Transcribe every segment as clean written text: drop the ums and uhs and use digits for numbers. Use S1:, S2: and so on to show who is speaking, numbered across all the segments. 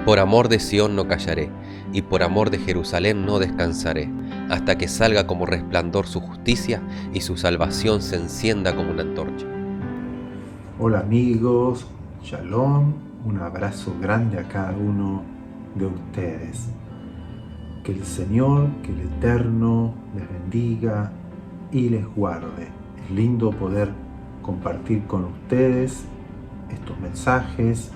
S1: Por amor de Sión no callaré, y por amor de Jerusalén no descansaré, hasta que salga como resplandor su justicia y su salvación se encienda como una antorcha.
S2: Hola amigos, Shalom, un abrazo grande a cada uno de ustedes. Que el Señor, que el Eterno les bendiga y les guarde. Es lindo poder compartir con ustedes estos mensajes.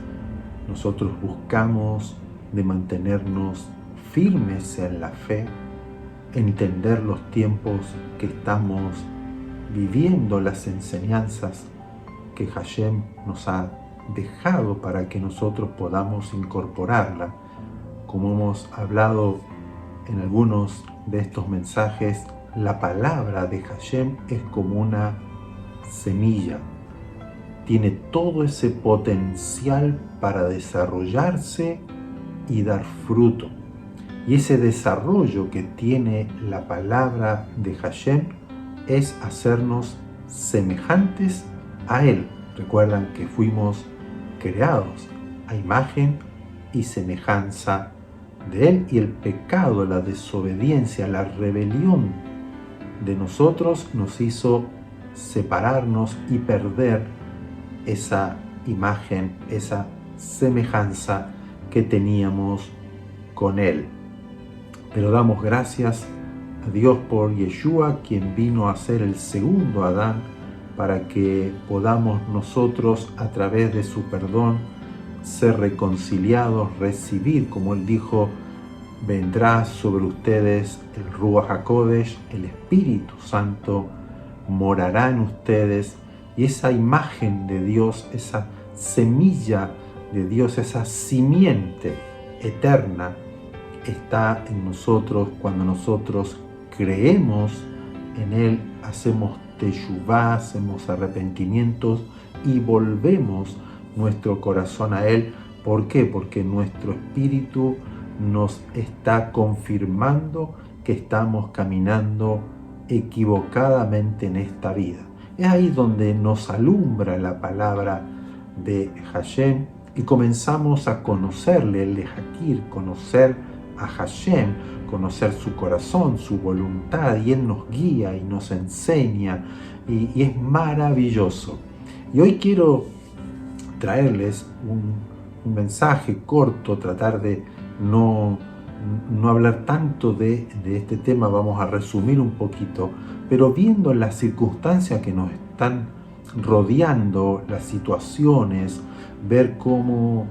S2: Nosotros buscamos de mantenernos firmes en la fe, entender los tiempos que estamos viviendo, las enseñanzas que Hashem nos ha dejado para que nosotros podamos incorporarla. Como hemos hablado en algunos de estos mensajes, la palabra de Hashem es como una semilla. Tiene todo ese potencial para desarrollarse y dar fruto. Y ese desarrollo que tiene la palabra de Hashem es hacernos semejantes a Él. Recuerdan que fuimos creados a imagen y semejanza de Él, y el pecado, la desobediencia, la rebelión de nosotros nos hizo separarnos y perder esa imagen, esa semejanza que teníamos con Él. Pero damos gracias a Dios por Yeshua, quien vino a ser el segundo Adán, para que podamos nosotros, a través de su perdón, ser reconciliados, recibir, como Él dijo, vendrá sobre ustedes el Ruach HaKodesh, el Espíritu Santo, morará en ustedes, y esa imagen de Dios, esa semilla de Dios, esa simiente eterna, está en nosotros. Cuando nosotros creemos en Él, hacemos teshuvá, hacemos arrepentimientos y volvemos nuestro corazón a Él. ¿Por qué? Porque nuestro espíritu nos está confirmando que estamos caminando equivocadamente en esta vida. Es ahí donde nos alumbra la palabra de Hashem y comenzamos a conocerle, el Lejakir, conocer a Hashem, conocer su corazón, su voluntad, y Él nos guía y nos enseña, y es maravilloso. Y hoy quiero traerles un mensaje corto, tratar de no hablar tanto de este tema, vamos a resumir un poquito, pero viendo las circunstancias que nos están rodeando, las situaciones, ver cómo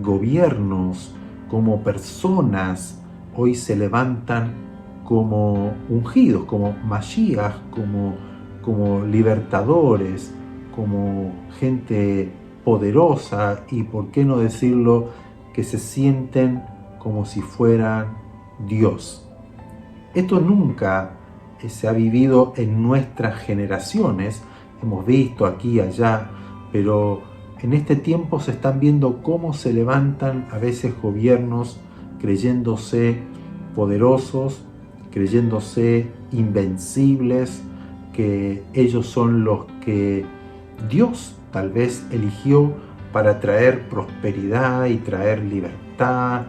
S2: gobiernos, como personas hoy se levantan como ungidos, como Mashiach, como libertadores, como gente poderosa, y por qué no decirlo, que se sienten como si fueran Dios. Esto nunca se ha vivido en nuestras generaciones, hemos visto aquí y allá, pero en este tiempo se están viendo cómo se levantan a veces gobiernos creyéndose poderosos, creyéndose invencibles, que ellos son los que Dios tal vez eligió para traer prosperidad y traer libertad,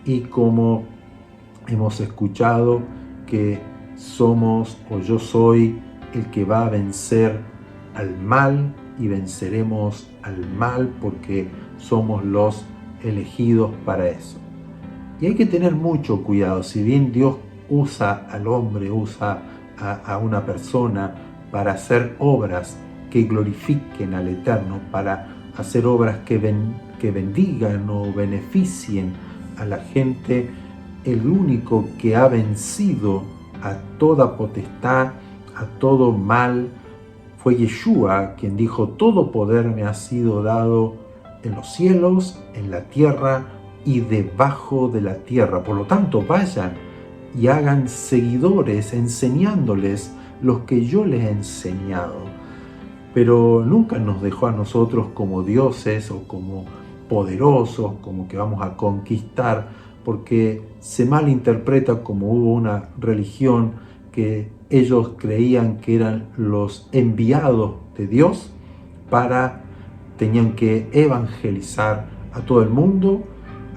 S2: y como hemos escuchado que somos, o yo soy, el que va a vencer al mal, y venceremos al mal porque somos los elegidos para eso. Y hay que tener mucho cuidado. Si bien Dios usa al hombre, usa a una persona para hacer obras que glorifiquen al Eterno, para hacer obras que bendigan o beneficien a la gente, el único que ha vencido a toda potestad, a todo mal, fue Yeshua, quien dijo: todo poder me ha sido dado en los cielos, en la tierra y debajo de la tierra. Por lo tanto, vayan y hagan seguidores, enseñándoles lo que yo les he enseñado. Pero nunca nos dejó a nosotros como dioses o como poderosos, como que vamos a conquistar, porque se malinterpreta como hubo una religión que ellos creían que eran los enviados de Dios tenían que evangelizar a todo el mundo,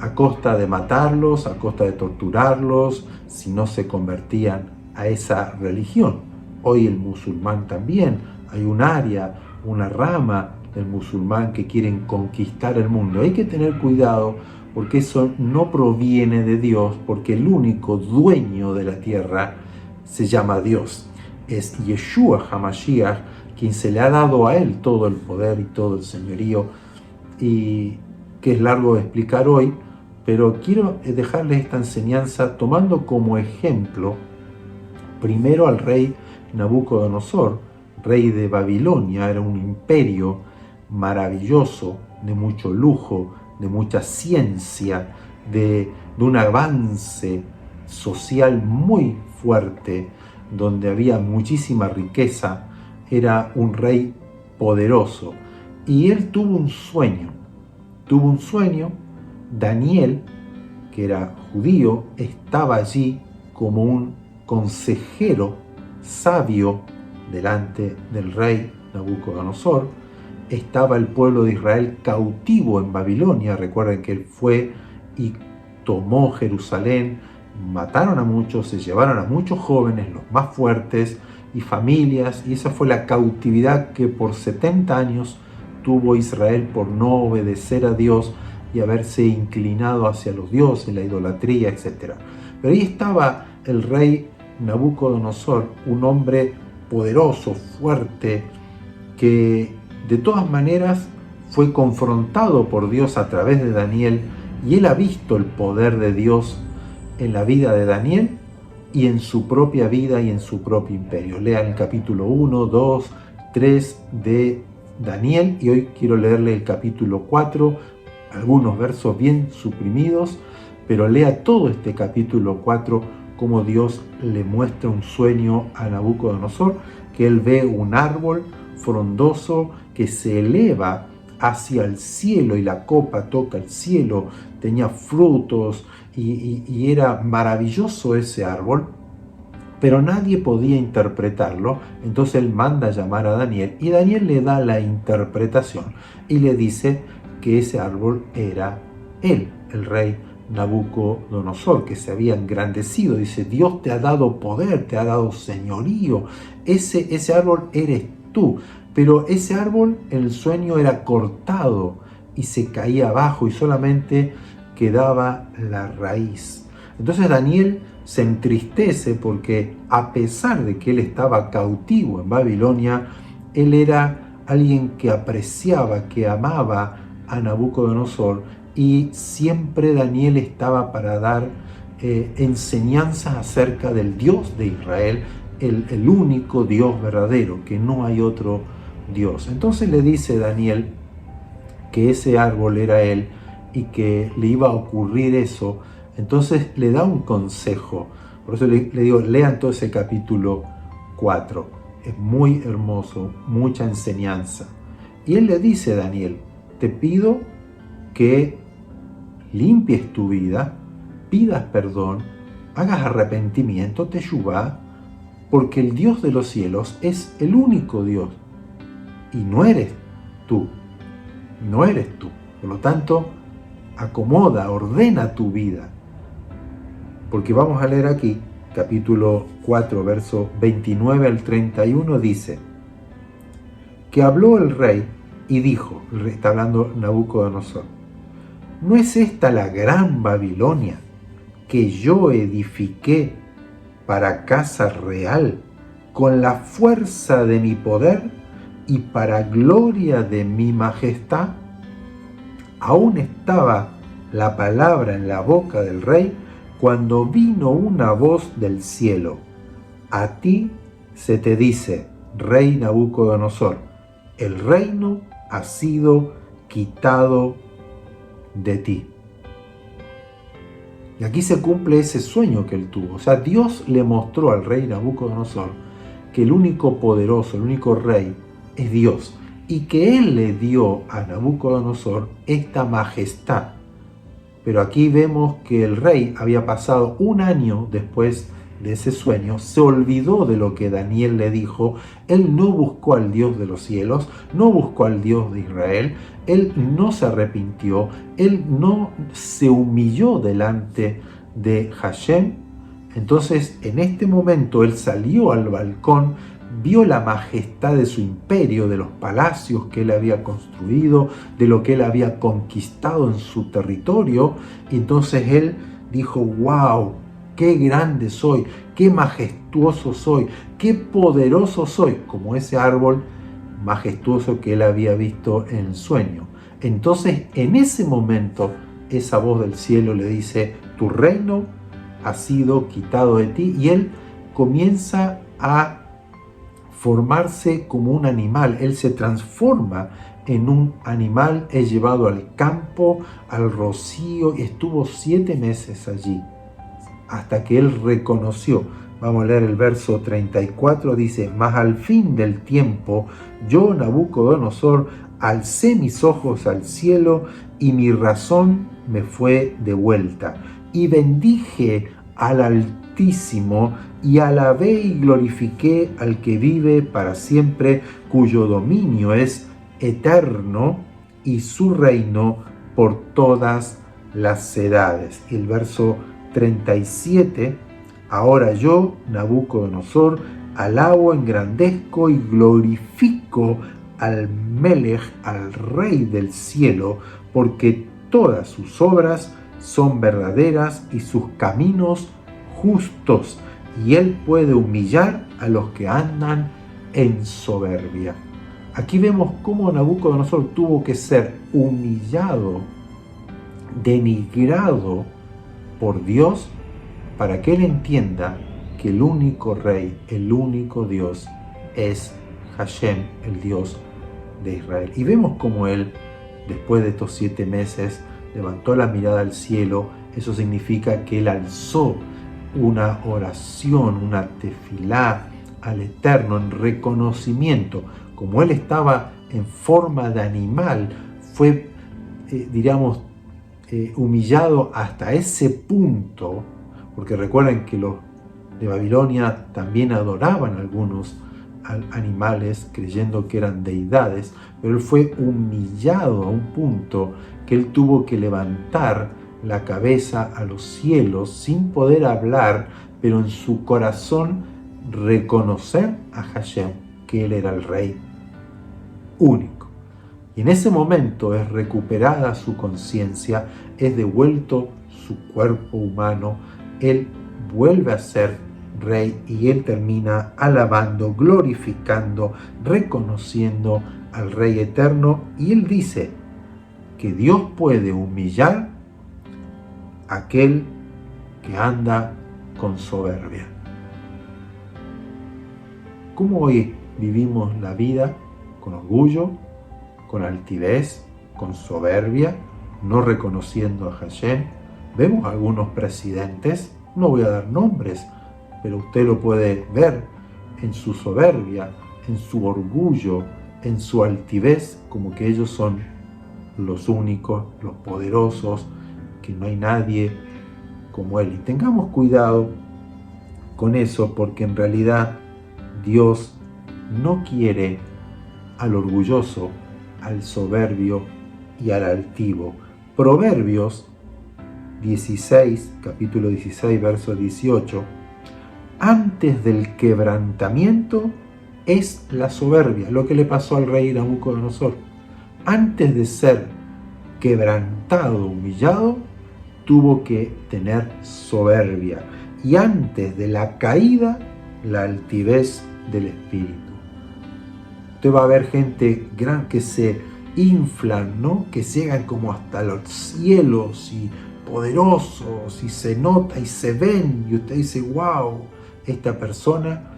S2: a costa de matarlos, a costa de torturarlos, si no se convertían a esa religión. Hoy el musulmán también, hay un área, una rama del musulmán que quieren conquistar el mundo. Hay que tener cuidado porque eso no proviene de Dios, porque el único dueño de la tierra se llama Dios. Es Yeshua HaMashiach, quien se le ha dado a él todo el poder y todo el señorío, y que es largo de explicar hoy, pero quiero dejarles esta enseñanza tomando como ejemplo primero al rey Nabucodonosor, rey de Babilonia. Era un imperio maravilloso, de mucho lujo, de mucha ciencia, de un avance social muy fuerte, donde había muchísima riqueza. Era un rey poderoso. Y él tuvo un sueño. Daniel, que era judío, estaba allí como un consejero sabio delante del rey Nabucodonosor. Estaba el pueblo de Israel cautivo en Babilonia. Recuerden que él fue y tomó Jerusalén, mataron a muchos, se llevaron a muchos jóvenes, los más fuertes, y familias, y esa fue la cautividad que por 70 años tuvo Israel por no obedecer a Dios y haberse inclinado hacia los dioses, la idolatría, etc. Pero ahí estaba el rey Nabucodonosor, un hombre poderoso, fuerte, que de todas maneras fue confrontado por Dios a través de Daniel, y él ha visto el poder de Dios en la vida de Daniel y en su propia vida y en su propio imperio. Lean el capítulo 1, 2, 3 de Daniel, y hoy quiero leerle el capítulo 4, algunos versos bien suprimidos, pero lea todo este capítulo 4, como Dios le muestra un sueño a Nabucodonosor, que él ve un árbol frondoso que se eleva hacia el cielo y la copa toca el cielo, tenía frutos y era maravilloso ese árbol, pero nadie podía interpretarlo. Entonces él manda a llamar a Daniel y Daniel le da la interpretación y le dice que ese árbol era él, el rey Nabucodonosor, que se había engrandecido. Dice: Dios te ha dado poder, te ha dado señorío, ese árbol eres tú. Pero ese árbol en el sueño era cortado y se caía abajo y solamente quedaba la raíz. Entonces Daniel se entristece porque, a pesar de que él estaba cautivo en Babilonia, él era alguien que apreciaba, que amaba a Nabucodonosor, y siempre Daniel estaba para dar enseñanzas acerca del Dios de Israel, el único Dios verdadero, que no hay otro Dios. Entonces le dice Daniel que ese árbol era él y que le iba a ocurrir eso. Entonces le da un consejo. Por eso le digo, lean todo ese capítulo 4. Es muy hermoso, mucha enseñanza. Y él le dice a Daniel: te pido que limpies tu vida, pidas perdón, hagas arrepentimiento, teshuvá, porque el Dios de los cielos es el único Dios y no eres tú. Por lo tanto, acomoda, ordena tu vida. Porque vamos a leer aquí, capítulo 4, verso 29 al 31, dice: que habló el rey y dijo, el rey está hablando Nabucodonosor: ¿no es esta la gran Babilonia que yo edifiqué para casa real con la fuerza de mi poder y para gloria de mi majestad? Aún estaba la palabra en la boca del rey cuando vino una voz del cielo: a ti se te dice, rey Nabucodonosor, el reino ha sido quitado de ti. Y aquí se cumple ese sueño que él tuvo. O sea, Dios le mostró al rey Nabucodonosor que el único poderoso, el único rey, es Dios, y que él le dio a Nabucodonosor esta majestad. Pero aquí vemos que el rey había pasado un año después de ese sueño, se olvidó de lo que Daniel le dijo. Él no buscó al Dios de los cielos, no buscó al Dios de Israel, él no se arrepintió, él no se humilló delante de Hashem. Entonces, en este momento, él salió al balcón, vio la majestad de su imperio, de los palacios que él había construido, de lo que él había conquistado en su territorio, y entonces él dijo: ¡wow! ¡Qué grande soy! ¡Qué majestuoso soy! ¡Qué poderoso soy! Como ese árbol majestuoso que él había visto en el sueño. Entonces, en ese momento, esa voz del cielo le dice: tu reino ha sido quitado de ti, y él comienza a formarse como un animal. Él se transforma en un animal, es llevado al campo, al rocío, y estuvo 7 meses allí, hasta que él reconoció. Vamos a leer el verso 34, dice: mas al fin del tiempo, yo, Nabucodonosor, alcé mis ojos al cielo, y mi razón me fue devuelta, y bendije al Altísimo, y alabé y glorifiqué al que vive para siempre, cuyo dominio es eterno, y su reino por todas las edades. Y el verso 37, ahora yo, Nabucodonosor, alabo, engrandezco y glorifico al Melech, al Rey del cielo, porque todas sus obras son verdaderas y sus caminos justos, y él puede humillar a los que andan en soberbia. Aquí vemos cómo Nabucodonosor tuvo que ser humillado, denigrado por Dios, para que él entienda que el único Rey, el único Dios es Hashem, el Dios de Israel. Y vemos cómo él, después de estos 7 meses, levantó la mirada al cielo. Eso significa que él alzó una oración, una tefilá al Eterno en reconocimiento. Como él estaba en forma de animal, fue, humillado hasta ese punto, porque recuerden que los de Babilonia también adoraban algunos animales creyendo que eran deidades, pero él fue humillado a un punto que él tuvo que levantar la cabeza a los cielos sin poder hablar, pero en su corazón reconocer a Hashem, que él era el Rey único. Y en ese momento es recuperada su conciencia, es devuelto su cuerpo humano, él vuelve a ser Rey, y él termina alabando, glorificando, reconociendo al Rey eterno, y él dice que Dios puede humillar a aquel que anda con soberbia. ¿Cómo hoy vivimos la vida? Con orgullo, con altivez, con soberbia, no reconociendo a Hashem. Vemos algunos presidentes, no voy a dar nombres, pero usted lo puede ver en su soberbia, en su orgullo, en su altivez, como que ellos son los únicos, los poderosos, que no hay nadie como él. Y tengamos cuidado con eso, porque en realidad Dios no quiere al orgulloso, al soberbio y al altivo. Proverbios 16, capítulo 16, verso 18: antes del quebrantamiento es la soberbia. Lo que le pasó al rey Nabucodonosor. Antes de ser quebrantado, humillado, tuvo que tener soberbia. Y antes de la caída, la altivez del espíritu. Usted va a ver gente gran que se inflan, ¿no? Que llegan como hasta los cielos y poderosos, y se nota y se ven, y usted dice: wow, esta persona.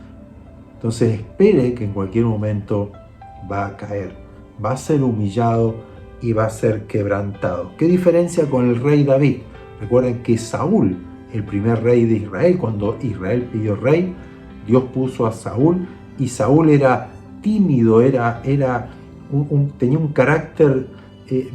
S2: Entonces espere que en cualquier momento va a caer, va a ser humillado y va a ser quebrantado. ¿Qué diferencia con el rey David? Recuerden que Saúl, el primer rey de Israel, cuando Israel pidió rey, Dios puso a Saúl, y Saúl era tímido, tenía un carácter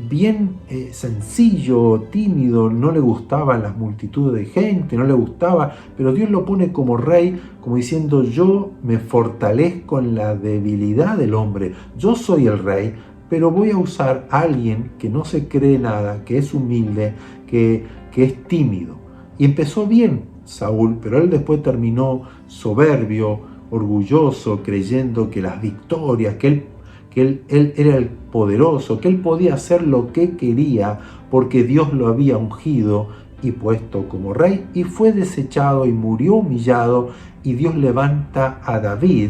S2: bien sencillo, tímido, no le gustaban las multitudes de gente, no le gustaba, pero Dios lo pone como rey, como diciendo: yo me fortalezco en la debilidad del hombre, yo soy el rey, pero voy a usar a alguien que no se cree nada, que es humilde, que es tímido. Y empezó bien Saúl, pero él después terminó soberbio, orgulloso, creyendo que las victorias, que él era el poderoso, que él podía hacer lo que quería porque Dios lo había ungido y puesto como rey, y fue desechado y murió humillado, y Dios levanta a David,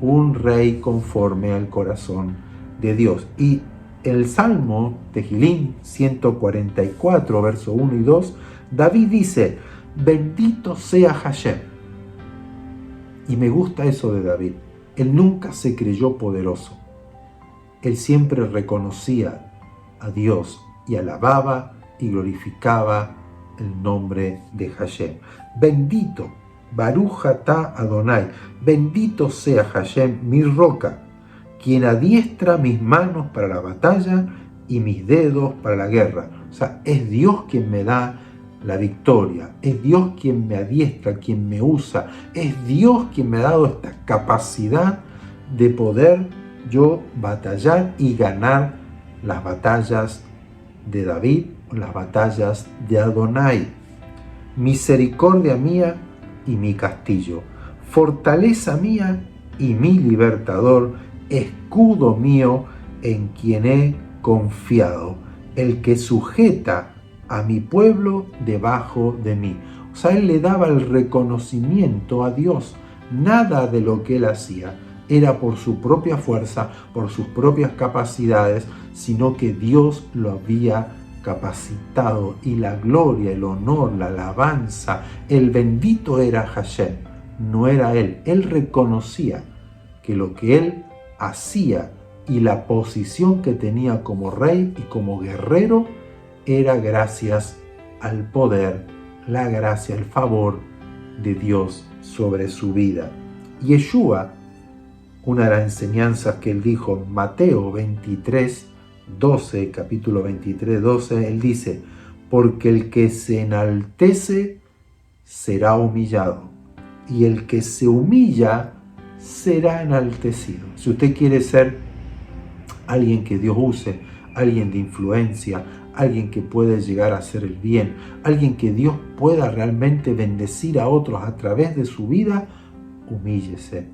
S2: un rey conforme al corazón de Dios. Y el Salmo Tehillim 144, verso 1 y 2, David dice: bendito sea Hashem. Y me gusta eso de David. Él nunca se creyó poderoso. Él siempre reconocía a Dios y alababa y glorificaba el nombre de Hashem. Bendito, Baruch atah Adonai, bendito sea Hashem, mi roca, quien adiestra mis manos para la batalla y mis dedos para la guerra. O sea, es Dios quien me da la victoria, es Dios quien me adiestra, quien me usa, es Dios quien me ha dado esta capacidad de poder yo batallar y ganar las batallas de David, las batallas de Adonai. Misericordia mía y mi castillo, fortaleza mía y mi libertador, escudo mío en quien he confiado, el que sujeta a mi pueblo debajo de mí. O sea, él le daba el reconocimiento a Dios. Nada de lo que él hacía era por su propia fuerza, por sus propias capacidades, sino que Dios lo había capacitado, y la gloria, el honor, la alabanza, el bendito era Hashem, no era él. Él reconocía que lo que él hacía y la posición que tenía como rey y como guerrero era gracias al poder, la gracia, el favor de Dios sobre su vida. Yeshua, una de las enseñanzas que él dijo en Mateo 23, 12, capítulo 23, 12, él dice: porque el que se enaltece será humillado, y el que se humilla será enaltecido. Si usted quiere ser alguien que Dios use, alguien de influencia, alguien que puede llegar a hacer el bien, alguien que Dios pueda realmente bendecir a otros a través de su vida, humíllese,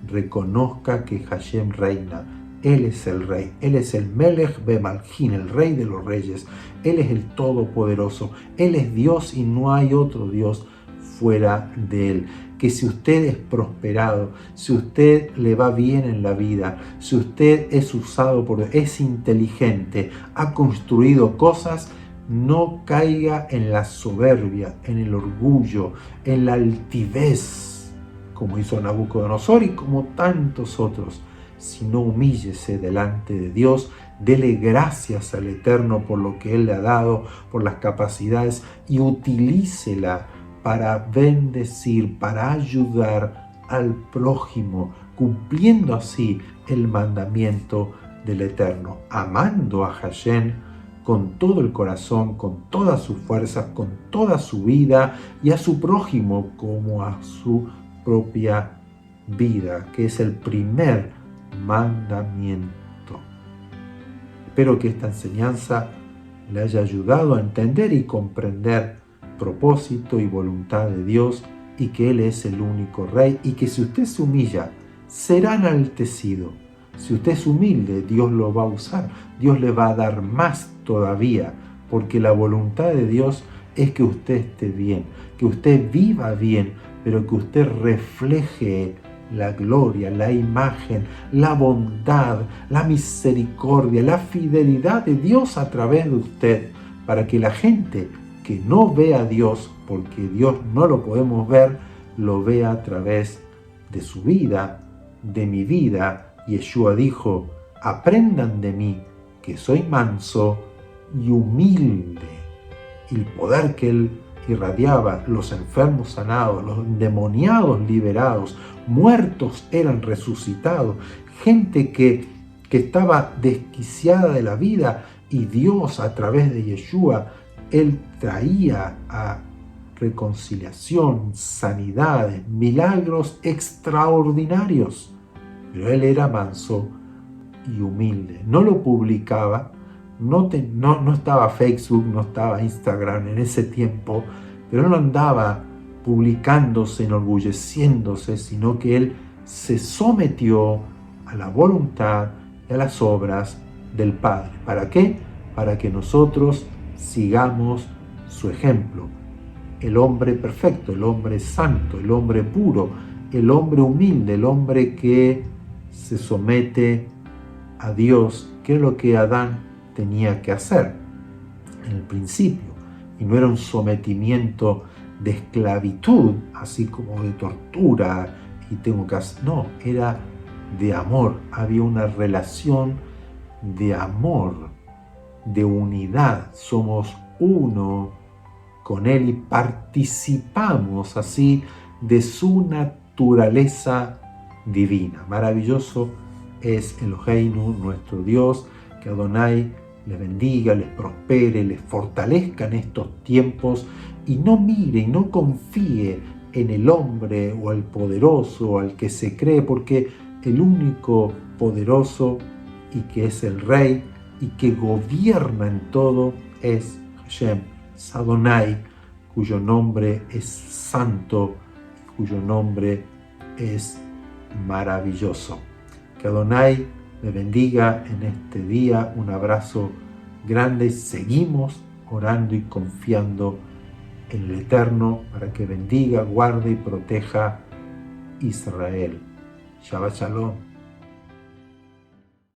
S2: reconozca que Hashem reina. Él es el rey, Él es el Melech Bemalchin, el rey de los reyes. Él es el todopoderoso, Él es Dios y no hay otro Dios fuera de Él. Que si usted es prosperado, si usted le va bien en la vida, si usted es usado por Dios, es inteligente, ha construido cosas, no caiga en la soberbia, en el orgullo, en la altivez, como hizo Nabucodonosor y como tantos otros, sino humíllese delante de Dios, dele gracias al Eterno por lo que Él le ha dado, por las capacidades, y utilícela para bendecir, para ayudar al prójimo, cumpliendo así el mandamiento del Eterno, amando a Hashem con todo el corazón, con todas sus fuerzas, con toda su vida, y a su prójimo como a su propia vida, que es el primer mandamiento. Espero que esta enseñanza le haya ayudado a entender y comprender propósito y voluntad de Dios, y que Él es el único Rey, y que si usted se humilla, será enaltecido. Si usted es humilde, Dios lo va a usar, Dios le va a dar más todavía, porque la voluntad de Dios es que usted esté bien, que usted viva bien, pero que usted refleje la gloria, la imagen, la bondad, la misericordia, la fidelidad de Dios a través de usted, para que la gente que no ve a Dios, porque Dios no lo podemos ver, lo vea a través de su vida, de mi vida. Yeshua dijo: aprendan de mí, que soy manso y humilde. Y el poder que Él irradiaba, los enfermos sanados, los endemoniados liberados, muertos eran resucitados, gente que estaba desquiciada de la vida y Dios a través de Yeshua, Él traía a reconciliación, sanidades, milagros extraordinarios. Pero Él era manso y humilde. No lo publicaba, no estaba Facebook, no estaba Instagram en ese tiempo, pero no andaba publicándose, enorgulleciéndose, sino que Él se sometió a la voluntad y a las obras del Padre. ¿Para qué? Para que nosotros sigamos su ejemplo. El hombre perfecto, el hombre santo, el hombre puro, el hombre humilde, el hombre que se somete a Dios, que es lo que Adán tenía que hacer en el principio. Y no era un sometimiento de esclavitud, así como de tortura, y tengo que hacer. No, era de amor. Había una relación de amor, de unidad. Somos uno con Él y participamos así de su naturaleza divina. Maravilloso es Eloheinu, nuestro Dios. Que Adonai les bendiga, les prospere, les fortalezca en estos tiempos y no mire y no confíe en el hombre o al poderoso o al que se cree, porque el único poderoso y que es el Rey y que gobierna en todo es Hashem, Adonai, cuyo nombre es santo, cuyo nombre es maravilloso. Que Adonai me bendiga en este día. Un abrazo grande. Seguimos orando y confiando en el Eterno para que bendiga, guarde y proteja Israel. Shabbat Shalom.